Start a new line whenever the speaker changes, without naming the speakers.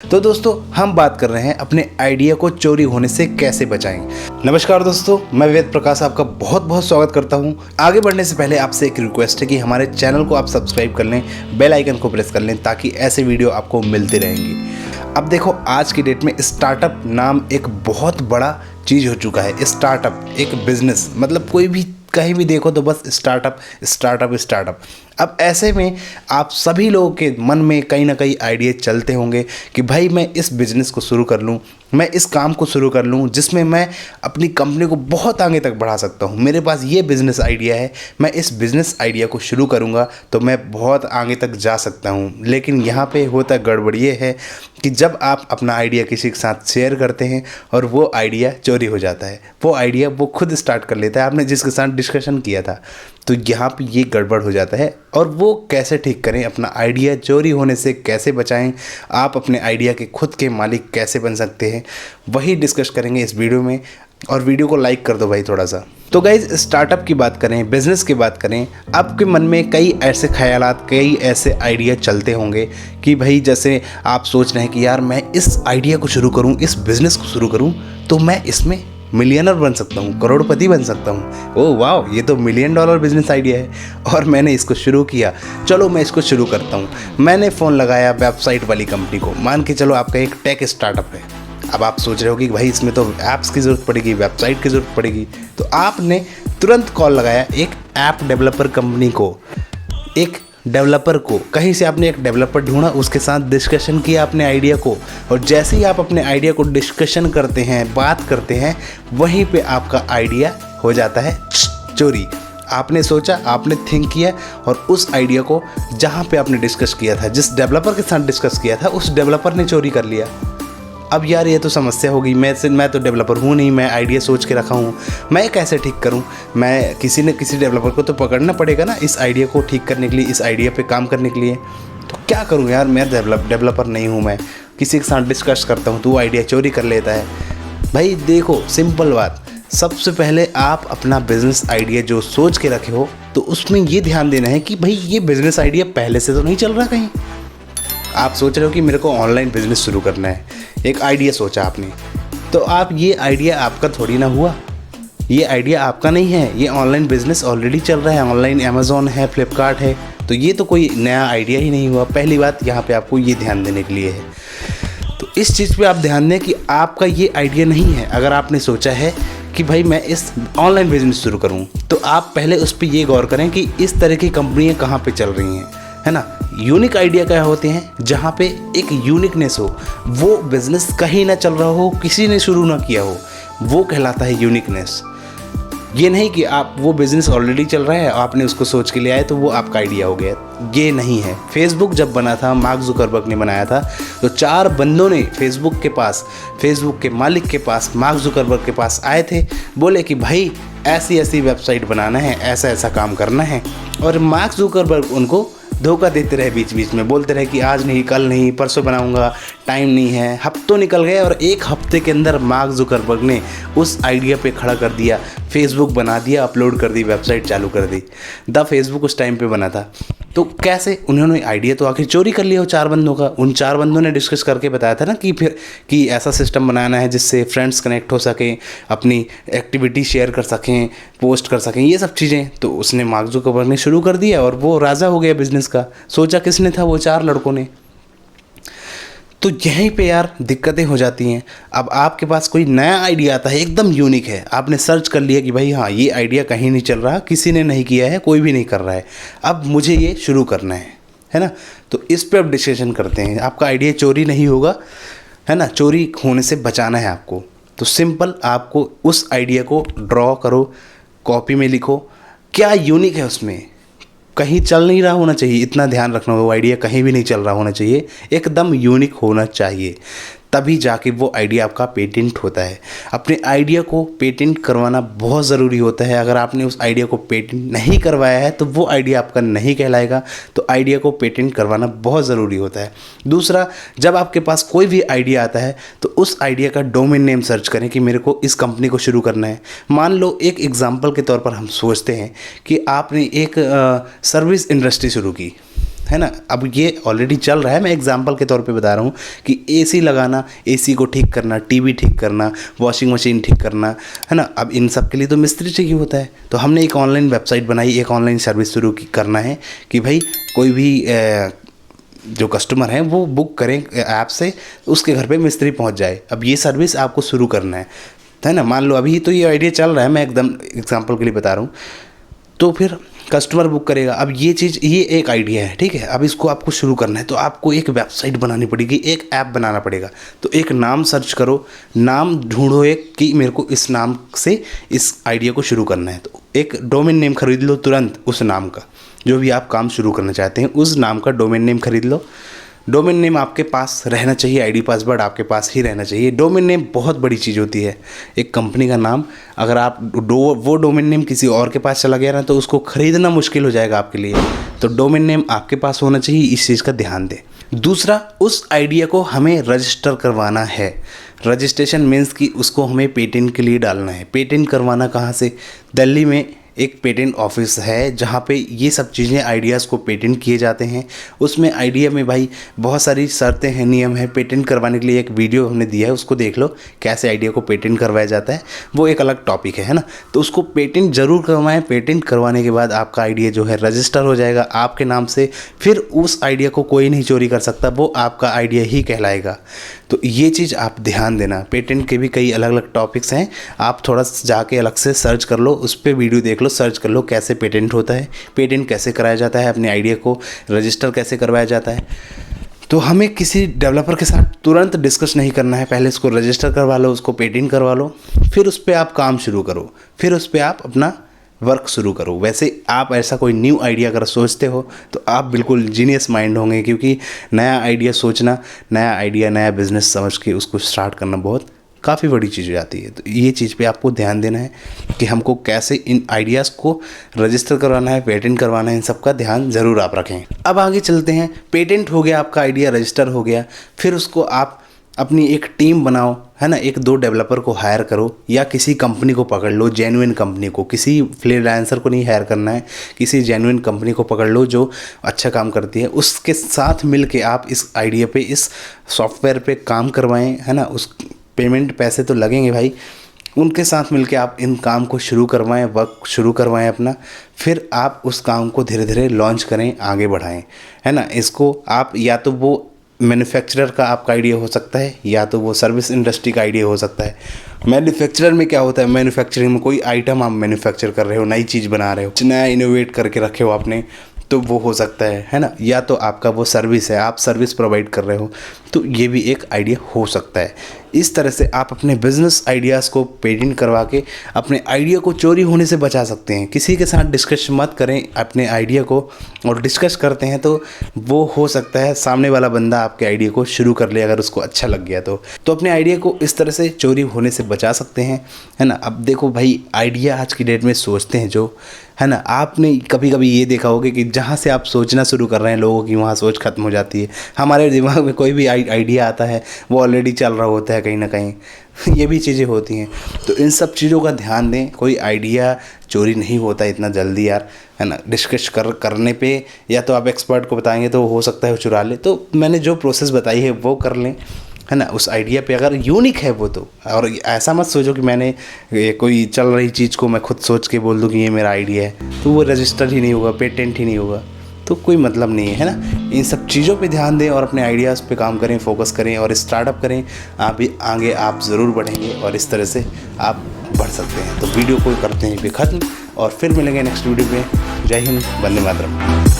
तो दोस्तों हम बात कर रहे हैं अपने आइडिया को चोरी होने से कैसे बचाएं। नमस्कार दोस्तों, मैं वेद प्रकाश आपका बहुत बहुत स्वागत करता हूं। आगे बढ़ने से पहले आपसे एक रिक्वेस्ट है कि हमारे चैनल को आप सब्सक्राइब कर लें, बेल आइकन को प्रेस कर लें ताकि ऐसे वीडियो आपको मिलते रहेंगी। अब देखो, आज की डेट में स्टार्टअप नाम एक बहुत बड़ा चीज़ हो चुका है। स्टार्टअप एक बिजनेस, मतलब कोई भी कहीं भी देखो तो बस स्टार्टअप स्टार्टअप स्टार्टअप। अब ऐसे में आप सभी लोगों के मन में कहीं ना कहीं आइडिया चलते होंगे कि भाई मैं इस बिज़नेस को शुरू कर लूँ, मैं इस काम को शुरू कर लूँ जिसमें मैं अपनी कंपनी को बहुत आगे तक बढ़ा सकता हूँ। मेरे पास ये बिज़नेस आइडिया है, मैं इस बिज़नेस आइडिया को शुरू करूँगा तो मैं बहुत आगे तक जा सकता हूँ। लेकिन यहाँ पे होता गड़बड़ ये है कि जब आप अपना आइडिया किसी के साथ शेयर करते हैं और वो आइडिया चोरी हो जाता है, वो आइडिया वो खुद स्टार्ट कर लेता है आपने जिसके साथ डिस्कशन किया था, तो यहाँ पे ये गड़बड़ हो जाता है। और वो कैसे ठीक करें, अपना आइडिया चोरी होने से कैसे बचाएं, आप अपने आइडिया के खुद के मालिक कैसे बन सकते हैं, वही डिस्कस करेंगे इस वीडियो में। और वीडियो को लाइक कर दो भाई थोड़ा सा। तो गाइज, स्टार्टअप की बात करें, बिजनेस की बात करें, आपके मन में कई ऐसे ख्यालात, कई ऐसे आइडिया चलते होंगे कि भाई जैसे आप सोच रहे हैं कि यार मैं इस आइडिया को शुरू करूं, इस बिज़नेस को शुरू करूं तो मैं इसमें मिलियनर बन सकता हूँ, करोड़पति बन सकता हूँ। ओह वाह, ये तो $1 मिलियन बिजनेस आइडिया है और मैंने इसको शुरू किया, चलो मैं इसको शुरू करता हूँ। मैंने फ़ोन लगाया वेबसाइट वाली कंपनी को, मान के चलो आपका एक टेक स्टार्टअप है। अब आप सोच रहे हो कि भाई इसमें तो ऐप्स की ज़रूरत पड़ेगी, वेबसाइट की ज़रूरत पड़ेगी, तो आपने तुरंत कॉल लगाया एक ऐप डेवलपर कंपनी को, एक डेवलपर को। कहीं से आपने एक डेवलपर ढूंढा, उसके साथ डिस्कशन किया अपने आइडिया को, और जैसे ही आप अपने आइडिया को डिस्कशन करते हैं, बात करते हैं, वहीं पे आपका आइडिया हो जाता है चोरी। आपने सोचा, आपने थिंक किया और उस आइडिया को जहाँ पे आपने डिस्कस किया था, जिस डेवलपर के साथ डिस्कस किया था, उस डेवलपर ने चोरी कर लिया। अब यार ये तो समस्या होगी। मैं तो डेवलपर हूँ नहीं, मैं आइडिया सोच के रखा हूँ, मैं कैसे ठीक करूँ? मैं किसी न किसी डेवलपर को तो पकड़ना पड़ेगा ना इस आइडिया को ठीक करने के लिए, इस आइडिया पे काम करने के लिए। तो क्या करूँ यार, मैं डेवलपर नहीं हूँ, मैं किसी के साथ डिस्कस करता हूँ तो वो आइडिया चोरी कर लेता है। भाई देखो, सिंपल बात, सबसे पहले आप अपना बिज़नेस आइडिया जो सोच के रखे हो तो उसमें ये ध्यान देना है कि भाई ये बिज़नेस आइडिया पहले से तो नहीं चल रहा कहीं। आप सोच रहे हो कि मेरे को ऑनलाइन बिज़नेस शुरू करना है, एक आइडिया सोचा आपने, तो आप ये आइडिया आपका थोड़ी ना हुआ, ये आइडिया आपका नहीं है, ये ऑनलाइन बिज़नेस ऑलरेडी चल रहा है, ऑनलाइन अमेज़ॉन है, फ्लिपकार्ट है, तो ये तो कोई नया आइडिया ही नहीं हुआ। पहली बात यहाँ पे आपको ये ध्यान देने के लिए है। तो इस चीज़ पे आप ध्यान दें कि आपका ये आइडिया नहीं है। अगर आपने सोचा है कि भाई मैं इस ऑनलाइन बिज़नेस शुरू करूँ, तो आप पहले उस पर ये गौर करें कि इस तरह की कंपनियाँ कहाँ पर चल रही हैं, है ना। यूनिक आइडिया क्या होते हैं, जहाँ पे एक यूनिकनेस हो, वो बिज़नेस कहीं ना चल रहा हो, किसी ने शुरू ना किया हो, वो कहलाता है यूनिकनेस। ये नहीं कि आप वो बिज़नेस ऑलरेडी चल रहा है, आपने उसको सोच के ले आए तो वो आपका आइडिया हो गया, ये नहीं है। फेसबुक जब बना था, मार्क जुकरबर्ग ने बनाया था, तो 4 बंदों ने फेसबुक के मालिक के पास, मार्क जुकरबर्ग के पास आए थे, बोले कि भाई ऐसी ऐसी वेबसाइट बनाना है, ऐसा ऐसा काम करना है। और मार्क जुकरबर्ग उनको धोखा देते रहे, बीच बीच में बोलते रहे कि आज नहीं, कल नहीं, परसों बनाऊंगा, टाइम नहीं है। हफ्तों निकल गए और एक हफ्ते के अंदर मार्क जुकरबर्ग ने उस आइडिया पे खड़ा कर दिया, फेसबुक बना दिया, अपलोड कर दी, वेबसाइट चालू कर दी। द फेसबुक उस टाइम पे बना था। तो कैसे उन्होंने आइडिया तो आखिर चोरी कर लिया वो 4 बंदों का। उन 4 बंदों ने डिस्कस करके बताया था ना कि ऐसा सिस्टम बनाना है जिससे फ्रेंड्स कनेक्ट हो सकें, अपनी एक्टिविटी शेयर कर सकें, पोस्ट कर सकें, ये सब चीज़ें। तो उसने मार्क जुकरबर्ग ने शुरू कर दिया और वो राजा हो गया बिज़नेस का। सोचा किसने था? वो 4 लड़कों ने। तो यहीं पे यार दिक्कतें हो जाती हैं। अब आपके पास कोई नया आइडिया आता है, एकदम यूनिक है, आपने सर्च कर लिया कि भाई हाँ ये आइडिया कहीं नहीं चल रहा, किसी ने नहीं किया है, कोई भी नहीं कर रहा है, अब मुझे ये शुरू करना है ना। तो इस पे अब डिस्कशन करते हैं। आपका आइडिया चोरी नहीं होगा, है ना, चोरी होने से बचाना है आपको। तो सिंपल, आपको उस आइडिया को ड्रॉ करो, कॉपी में लिखो, क्या यूनिक है उसमें, कहीं चल नहीं रहा होना चाहिए, इतना ध्यान रखना होगा। वो आइडिया कहीं भी नहीं चल रहा होना चाहिए, एकदम यूनिक होना चाहिए, तभी जाके वो आइडिया आपका पेटेंट होता है। अपने आइडिया को पेटेंट करवाना बहुत ज़रूरी होता है। अगर आपने उस आइडिया को पेटेंट नहीं करवाया है तो वो आइडिया आपका नहीं कहलाएगा। तो आइडिया को पेटेंट करवाना बहुत ज़रूरी होता है। दूसरा, जब आपके पास कोई भी आइडिया आता है तो उस आइडिया का डोमेन नेम सर्च करें कि मेरे को इस कंपनी को शुरू करना है। मान लो एक एग्जाम्पल के तौर पर हम सोचते हैं कि आपने एक सर्विस इंडस्ट्री शुरू की, है ना। अब ये ऑलरेडी चल रहा है, मैं एग्जांपल के तौर पे बता रहा हूँ कि एसी लगाना, एसी को ठीक करना, टीवी ठीक करना, वॉशिंग मशीन ठीक करना, है ना। अब इन सब के लिए तो मिस्त्री चाहिए होता है। तो हमने एक ऑनलाइन वेबसाइट बनाई, एक ऑनलाइन सर्विस शुरू करना है कि भाई कोई भी जो कस्टमर हैं वो बुक करें ऐप से, उसके घर पे मिस्त्री पहुंच जाए। अब ये सर्विस आपको शुरू करना है ना। मान लो अभी तो ये आइडिया चल रहा है, मैं एकदम एग्जांपल के लिए बता रहा हूँ। तो फिर कस्टमर बुक करेगा। अब ये चीज़, ये एक आइडिया है, ठीक है। अब इसको आपको शुरू करना है तो आपको एक वेबसाइट बनानी पड़ेगी, एक ऐप बनाना पड़ेगा। तो एक नाम सर्च करो, नाम ढूंढो एक कि मेरे को इस नाम से इस आइडिया को शुरू करना है। तो एक डोमेन नेम खरीद लो तुरंत, उस नाम का, जो भी आप काम शुरू करना चाहते हैं उस नाम का डोमेन नेम खरीद लो। डोमेन नेम आपके पास रहना चाहिए, आईडी पासवर्ड आपके पास ही रहना चाहिए। डोमेन नेम बहुत बड़ी चीज़ होती है। एक कंपनी का नाम अगर आप वो डोमेन नेम किसी और के पास चला गया ना तो उसको खरीदना मुश्किल हो जाएगा आपके लिए। तो डोमेन नेम आपके पास होना चाहिए, इस चीज़ का ध्यान दें। दूसरा, उस आइडिया को हमें रजिस्टर करवाना है। रजिस्ट्रेशन मीन्स कि उसको हमें पेटेंट के लिए डालना है। पेटेंट करवाना कहाँ से? दिल्ली में एक पेटेंट ऑफिस है जहाँ पे ये सब चीज़ें, आइडियाज़ को पेटेंट किए जाते हैं। उसमें आइडिया में भाई बहुत सारी शर्तें हैं, नियम है। पेटेंट करवाने के लिए एक वीडियो हमने दिया है, उसको देख लो, कैसे आइडिया को पेटेंट करवाया जाता है। वो एक अलग टॉपिक है ना। तो उसको पेटेंट ज़रूर करवाएं। पेटेंट करवाने के बाद आपका आइडिया जो है रजिस्टर हो जाएगा आपके नाम से। फिर उस आइडिया को कोई नहीं चोरी कर सकता, वो आपका आइडिया ही कहलाएगा। तो ये चीज़ आप ध्यान देना। पेटेंट के भी कई अलग अलग टॉपिक्स हैं, आप थोड़ा जाके अलग से सर्च कर लो, उस पर वीडियो देख लो, सर्च कर लो कैसे पेटेंट होता है, पेटेंट कैसे कराया जाता है, अपने आइडिया को रजिस्टर कैसे करवाया जाता है। तो हमें किसी डेवलपर के साथ तुरंत डिस्कस नहीं करना है, पहले इसको रजिस्टर करवा लो, उसको पेटेंट करवा लो, फिर उस पर आप काम शुरू करो, फिर उस पर आप अपना वर्क शुरू करो। वैसे आप ऐसा कोई न्यू आइडिया अगर सोचते हो तो आप बिल्कुल जीनियस माइंड होंगे, क्योंकि नया आइडिया सोचना, नया आइडिया, नया बिजनेस समझ के उसको स्टार्ट करना बहुत काफ़ी बड़ी चीज़ हो जाती है। तो ये चीज़ पे आपको ध्यान देना है कि हमको कैसे इन आइडियाज़ को रजिस्टर करवाना है, पेटेंट करवाना है, इन सब का ध्यान ज़रूर आप रखें। अब आगे चलते हैं। पेटेंट हो गया, आपका आइडिया रजिस्टर हो गया, फिर उसको आप अपनी एक टीम बनाओ, है ना। 1-2 डेवलपर को हायर करो या किसी कंपनी को पकड़ लो, जेन्युइन कंपनी को। किसी फ्रीलांसर को नहीं हायर करना है, किसी जेन्युइन कंपनी को पकड़ लो जो अच्छा काम करती है। उसके साथ मिल के आप इस आइडिया पे, इस सॉफ्टवेयर पे काम करवाएं, है ना। उस पेमेंट पैसे तो लगेंगे भाई, उनके साथ मिलके आप इन काम को शुरू करवाएं, वर्क शुरू करवाएं अपना। फिर आप उस काम को धीरे धीरे लॉन्च करें, आगे बढ़ाएं, है ना। इसको आप या तो वो मैन्युफैक्चरर का आपका आइडिया हो सकता है या तो वो सर्विस इंडस्ट्री का आइडिया हो सकता है। मैन्युफैक्चरर में क्या होता है, मैन्युफैक्चरिंग में कोई आइटम आप मैन्युफैक्चर कर रहे हो, नई चीज़ बना रहे हो, नया इनोवेट करके रखे हो आपने, तो वो हो सकता है ना। या तो आपका वो सर्विस है, आप सर्विस प्रोवाइड कर रहे हो, तो ये भी एक आइडिया हो सकता है। इस तरह से आप अपने बिजनेस आइडियाज़ को पेटेंट करवा के अपने आइडिया को चोरी होने से बचा सकते हैं। किसी के साथ डिस्कस मत करें अपने आइडिया को, और डिस्कस करते हैं तो वो हो सकता है सामने वाला बंदा आपके आइडिया को शुरू कर ले, अगर उसको अच्छा लग गया तो अपने आइडिया को इस तरह से चोरी होने से बचा सकते हैं, है ना। अब देखो भाई, आइडिया आज की डेट में सोचते हैं जो, है ना। आपने कभी कभी ये देखा होगा कि जहाँ से आप सोचना शुरू कर रहे हैं लोगों की, वहाँ सोच खत्म हो जाती है। हमारे दिमाग में कोई भी आइडिया आता है वो ऑलरेडी चल रहा होता है कहीं ना कहीं। ये भी चीज़ें होती हैं, तो इन सब चीज़ों का ध्यान दें। कोई आइडिया चोरी नहीं होता इतना जल्दी यार, है ना। डिस्कस करने पे, या तो आप एक्सपर्ट को बताएंगे तो हो सकता है वो चुरा ले। तो मैंने जो प्रोसेस बताई है वो कर लें, है ना। उस आइडिया पे अगर यूनिक है वो तो, और ऐसा मत सोचो कि मैंने कोई चल रही चीज़ को मैं खुद सोच के बोल दूँ कि ये मेरा आइडिया है, तो वो रजिस्टर ही नहीं होगा, पेटेंट ही नहीं होगा, तो कोई मतलब नहीं है ना। इन सब चीज़ों पे ध्यान दें और अपने आइडियाज़ पे काम करें, फोकस करें और स्टार्टअप करें। आप भी आगे आप ज़रूर बढ़ेंगे और इस तरह से आप बढ़ सकते हैं। तो वीडियो को करते हैं भी ख़त्म, और फिर मिलेंगे नेक्स्ट वीडियो में। जय हिंद, वंदे मातरम।